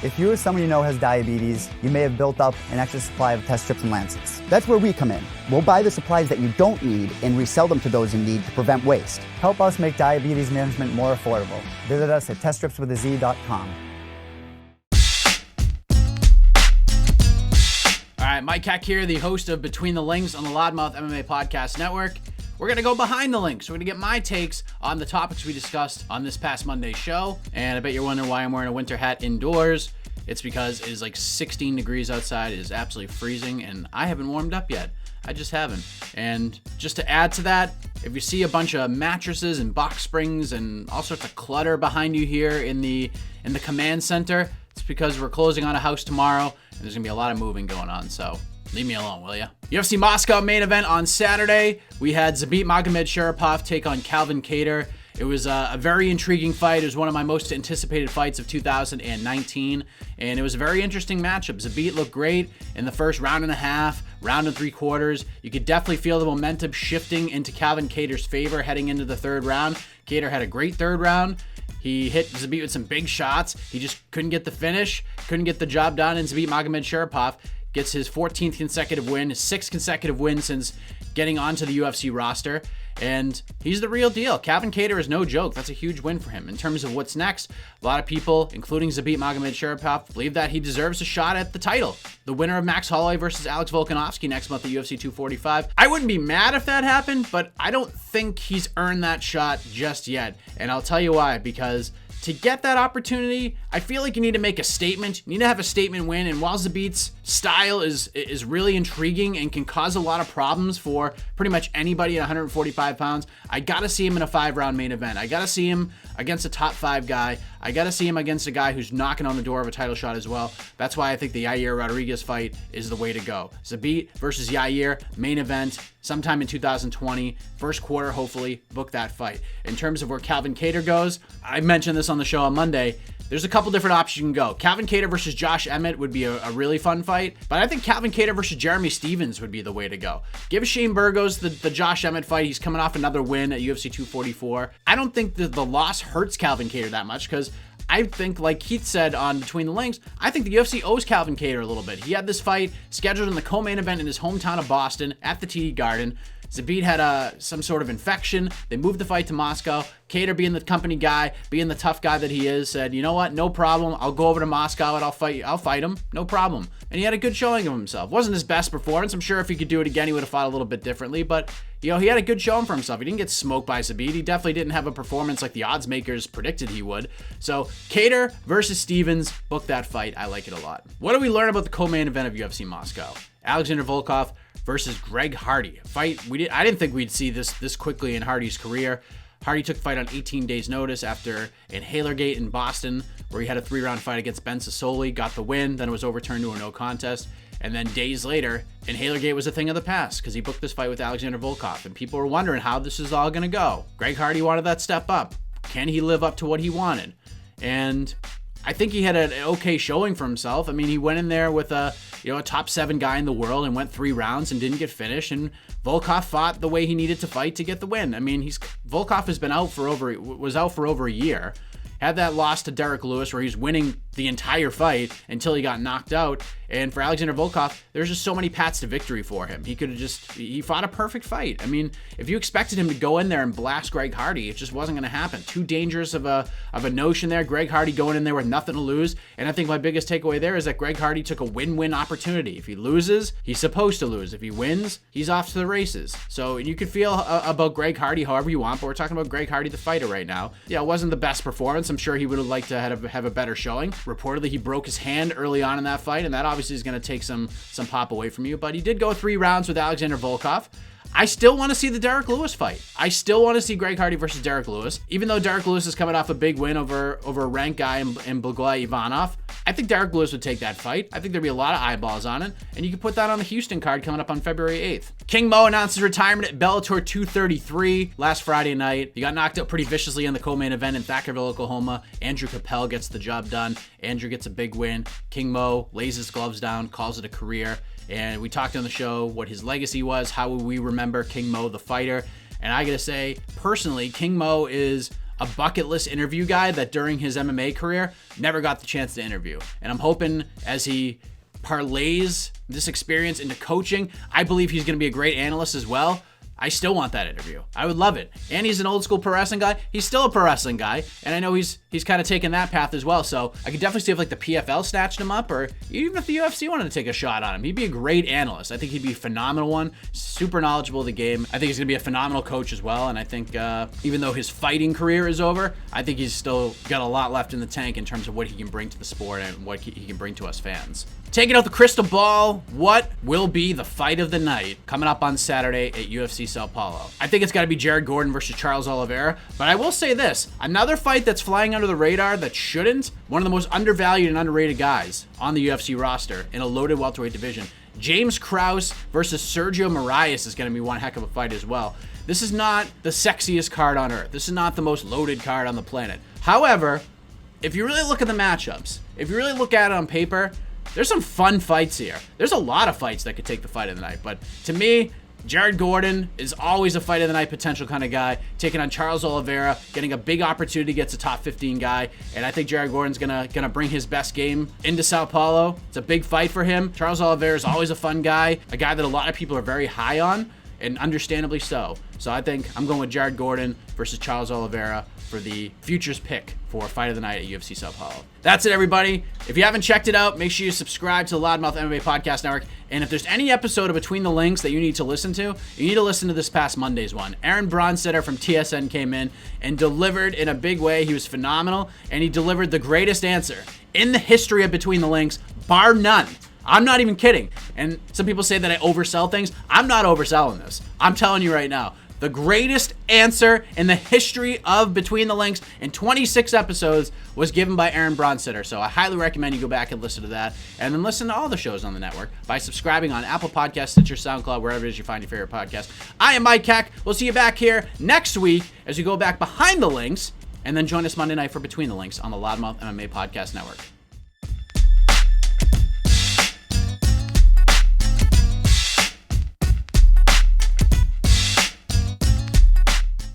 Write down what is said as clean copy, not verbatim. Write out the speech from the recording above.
If you or someone you know has diabetes, you may have built up an extra supply of test strips and lancets. That's where we come in. We'll buy the supplies that you don't need and resell them to those in need to prevent waste. Help us make diabetes management more affordable. Visit us at teststripswithaz.com. All right, Mike Heck here, the host of Between the Links on the Loudmouth MMA Podcast Network. We're going to go behind the links. We're going to get my takes on the topics we discussed on this past Monday's show. And I bet you're wondering why I'm wearing a winter hat indoors. It's because it is like 16 degrees outside. It is absolutely freezing, and I haven't warmed up yet. I just haven't. And just to add to that, if you see a bunch of mattresses and box springs and all sorts of clutter behind you here in the command center, it's because we're closing on a house tomorrow, and there's going to be a lot of moving going on, so leave me alone, will ya? UFC Moscow main event on Saturday. We had Zabit Magomedsharipov take on Calvin Kattar. It was a very intriguing fight. It was one of my most anticipated fights of 2019, and it was a very interesting matchup. Zabit looked great in the first round and a half, round and three quarters. You could definitely feel the momentum shifting into Calvin Kattar's favor heading into the third round. Kattar had a great third round. He hit Zabit with some big shots. He just couldn't get the finish, couldn't get the job done, and Zabit Magomedsharipov gets his 14th consecutive win, his 6th consecutive win since getting onto the UFC roster, and he's the real deal. Calvin Kattar is no joke. That's a huge win for him. In terms of what's next, a lot of people, including Zabit Magomedsharipov, believe that he deserves a shot at the title. The winner of Max Holloway versus Alex Volkanovski next month at UFC 245. I wouldn't be mad if that happened, but I don't think he's earned that shot just yet, and I'll tell you why, because to get that opportunity, I feel like you need to make a statement. You need to have a statement win. And while Zabit's style is really intriguing and can cause a lot of problems for pretty much anybody at 145 pounds, I got to see him in a 5-round main event. I got to see him against a top 5 guy. I got to see him against a guy who's knocking on the door of a title shot as well. That's why I think the Yair Rodriguez fight is the way to go. Zabit versus Yair, main event, sometime in 2020. First quarter, hopefully, book that fight. In terms of where Calvin Kattar goes, I mentioned this on the show on Monday. There's a couple different options you can go. Calvin Kattar versus Josh Emmett would be a really fun fight, but I think Calvin Kattar versus Jeremy Stephens would be the way to go. Give Shane Burgos the Josh Emmett fight. He's coming off another win at UFC 244. I don't think that the loss hurts Calvin Kattar that much, because I think, like Keith said on Between the Links, I think the UFC owes Calvin Kattar a little bit. He had this fight scheduled in the co-main event in his hometown of Boston at the TD Garden. Zabit had some sort of infection. They moved the fight to Moscow. Kattar, being the company guy, being the tough guy that he is, said, you know what, no problem. I'll go over to Moscow and I'll fight him. No problem. And he had a good showing of himself. Wasn't his best performance. I'm sure if he could do it again, he would have fought a little bit differently. But, you know, he had a good showing for himself. He didn't get smoked by Zabit. He definitely didn't have a performance like the odds makers predicted he would. So, Kattar versus Stephens, book that fight. I like it a lot. What do we learn about the co-main event of UFC Moscow? Alezander Volkov versus Greg Hardy. Fight I didn't think we'd see this quickly in Hardy's career. Hardy took the fight on 18 days notice after Inhalergate in Boston, where he had a 3-round fight against Ben Sassoli, got the win, then it was overturned to a no contest. And then days later, Inhalergate was a thing of the past because he booked this fight with Alezander Volkov, and people were wondering how this is all going to go. Greg Hardy wanted that step up. Can he live up to what he wanted? And I think he had an okay showing for himself. I mean, he went in there with a top 7 guy in the world and went 3 rounds and didn't get finished. And Volkov fought the way he needed to fight to get the win. I mean, Volkov has been was out for over a year. Had that loss to Derek Lewis where he's winning the entire fight until he got knocked out. And for Alezander Volkov, there's just so many paths to victory for him. He fought a perfect fight. I mean, if you expected him to go in there and blast Greg Hardy, it just wasn't going to happen. Too dangerous of a notion there. Greg Hardy going in there with nothing to lose. And I think my biggest takeaway there is that Greg Hardy took a win-win opportunity. If he loses, he's supposed to lose. If he wins, he's off to the races. So you could feel about Greg Hardy however you want, but we're talking about Greg Hardy, the fighter, right now. Yeah, it wasn't the best performance. I'm sure he would have liked to have a better showing. Reportedly, he broke his hand early on in that fight, and that obviously is going to take some pop away from you. But he did go 3 rounds with Alezander Volkov. I still want to see the Derek Lewis fight. I still want to see Greg Hardy versus Derek Lewis. Even though Derek Lewis is coming off a big win over a ranked guy in Blagoy Ivanov, I think Derek Lewis would take that fight. I think there'd be a lot of eyeballs on it, and you can put that on the Houston card coming up on February 8th. King Mo announced his retirement at Bellator 233 last Friday night. He got knocked out pretty viciously in the co-main event in Thackerville, Oklahoma. Andrew Capel gets the job done. Andrew gets a big win. King Mo lays his gloves down, calls it a career. And we talked on the show what his legacy was, how we remember King Mo, the fighter. And I gotta say, personally, King Mo is a bucket list interview guy that during his MMA career never got the chance to interview. And I'm hoping as he parlays this experience into coaching, I believe he's going to be a great analyst as well. I still want that interview. I would love it. And he's an old school pro wrestling guy. He's still a pro wrestling guy. And I know he's kind of taken that path as well. So I could definitely see if like the PFL snatched him up, or even if the UFC wanted to take a shot on him. He'd be a great analyst. I think he'd be a phenomenal one. Super knowledgeable of the game. I think he's going to be a phenomenal coach as well. And I think even though his fighting career is over, I think he's still got a lot left in the tank in terms of what he can bring to the sport and what he can bring to us fans. Taking out the crystal ball, what will be the fight of the night coming up on Saturday at UFC Sao Paulo? I think it's got to be Jared Gordon versus Charles Oliveira, but I will say this, another fight that's flying under the radar that shouldn't, one of the most undervalued and underrated guys on the UFC roster in a loaded welterweight division. James Krause versus Sergio Moraes is going to be one heck of a fight as well. This is not the sexiest card on earth. This is not the most loaded card on the planet. However, if you really look at the matchups, if you really look at it on paper, there's some fun fights here. There's a lot of fights that could take the fight of the night, but to me, Jared Gordon is always a fight of the night potential kind of guy, taking on Charles Oliveira, getting a big opportunity against a top 15 guy, and I think Jared Gordon's gonna bring his best game into Sao Paulo. It's a big fight for him. Charles Oliveira is always a fun guy, a guy that a lot of people are very high on, and understandably so. So I think I'm going with Jared Gordon versus Charles Oliveira for the futures pick for fight of the night at UFC Sao Paulo. That's it, everybody. If you haven't checked it out, make sure you subscribe to the Loudmouth MMA Podcast Network. And if there's any episode of Between the Links that you need to listen to, you need to listen to this past Monday's one. Aaron Bronstetter from TSN came in and delivered in a big way. He was phenomenal, and he delivered the greatest answer in the history of Between the Links, bar none. I'm not even kidding. And some people say that I oversell things. I'm not overselling this. I'm telling you right now. The greatest answer in the history of Between the Links in 26 episodes was given by Aaron Bronstetter. So I highly recommend you go back and listen to that. And then listen to all the shows on the network by subscribing on Apple Podcasts, Stitcher, SoundCloud, wherever it is you find your favorite podcast. I am Mike Keck. We'll see you back here next week as we go back behind the links. And then join us Monday night for Between the Links on the Loudmouth MMA Podcast Network.